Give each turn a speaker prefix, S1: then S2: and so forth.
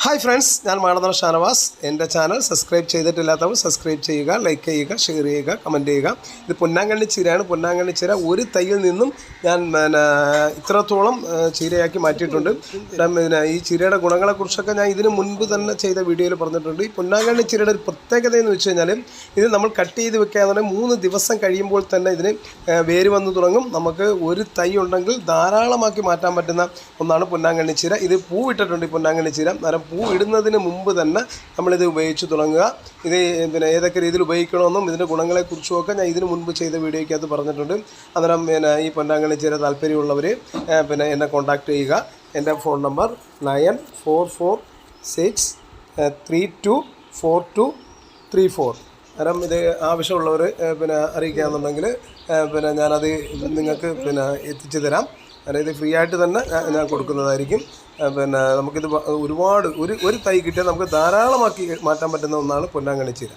S1: Hi friends, ഞാൻ മാണതറ ഷാനവാസ്. എൻ്റെ channel subscribe ചെയ്തിട്ടില്ലാത്തവർ subscribe ചെയ്യുക, ലൈക്ക് ചെയ്യുക, ഷെയർ ചെയ്യുക, കമൻറ്റ് ചെയ്യുക. ഇത് പൊന്നാങ്കണ്ണി ചീരയാണ്. പൊന്നാങ്കണ്ണി ചീര ഒരു തൈയിൽ നിന്നും ഞാൻ ഇത്രത്തോളം ചീരയാക്കി മാറ്റിയിട്ടുണ്ട്. ഈ ചീരയുടെ ഗുണങ്ങളെക്കുറിച്ചൊക്കെ ഞാൻ ഇതിന് മുൻപ് തന്നെ ചെയ്ത വീഡിയോയിൽ പറഞ്ഞിട്ടുണ്ട്. ഈ പൊന്നാങ്കണ്ണി ചീരയുടെ ഒരു പ്രത്യേകത എന്ന് വെച്ച് കഴിഞ്ഞാൽ ഇത് നമ്മൾ കട്ട് ചെയ്ത് വെക്കാതെ 3 ദിവസം കഴിയുമ്പോൾ തന്നെ ഇതിന് വേര് വന്നു തുടങ്ങും. നമുക്ക് ഒരു തൈ ഉണ്ടെങ്കിൽ ധാരാളമാക്കി മാറ്റാൻ പറ്റുന്ന ഒന്നാണ് പൊന്നാങ്കണ്ണി ചീര. ഇത് പൂവിട്ടിട്ടുണ്ട് ഈ പൊന്നാങ്കണ്ണി ചീര. നേരം പൂ ഇടുന്നതിന് മുമ്പ് തന്നെ നമ്മളിത് ഉപയോഗിച്ച് തുടങ്ങുക. ഇത് ഏതൊക്കെ രീതിയിൽ ഉപയോഗിക്കണമെന്നും ഇതിൻ്റെ ഗുണങ്ങളെക്കുറിച്ചുമൊക്കെ ഞാൻ ഇതിന് മുൻപ് ചെയ്ത വീഡിയോയ്ക്കകത്ത് പറഞ്ഞിട്ടുണ്ട്. അന്നേരം ഈ പൊന്നാങ്കണ്ണി ചീര താല്പര്യമുള്ളവർ എന്നെ കോൺടാക്റ്റ് ചെയ്യുക. എൻ്റെ ഫോൺ നമ്പർ 9446324234. അന്നേരം ഇത് ആവശ്യമുള്ളവർ അറിയിക്കുകയാണെന്നുണ്ടെങ്കിൽ ഞാനത് നിങ്ങൾക്ക് എത്തിച്ചു തരാം. കാരണം ഇത് ഫ്രീ ആയിട്ട് തന്നെ ഞാൻ കൊടുക്കുന്നതായിരിക്കും. നമുക്കിത് ഒരുപാട് ഒരു തൈ കിട്ടിയാൽ നമുക്ക് ധാരാളമാക്കി മാറ്റാൻ പറ്റുന്ന ഒന്നാണ് പൊന്നാങ്കണ്ണി ചീര.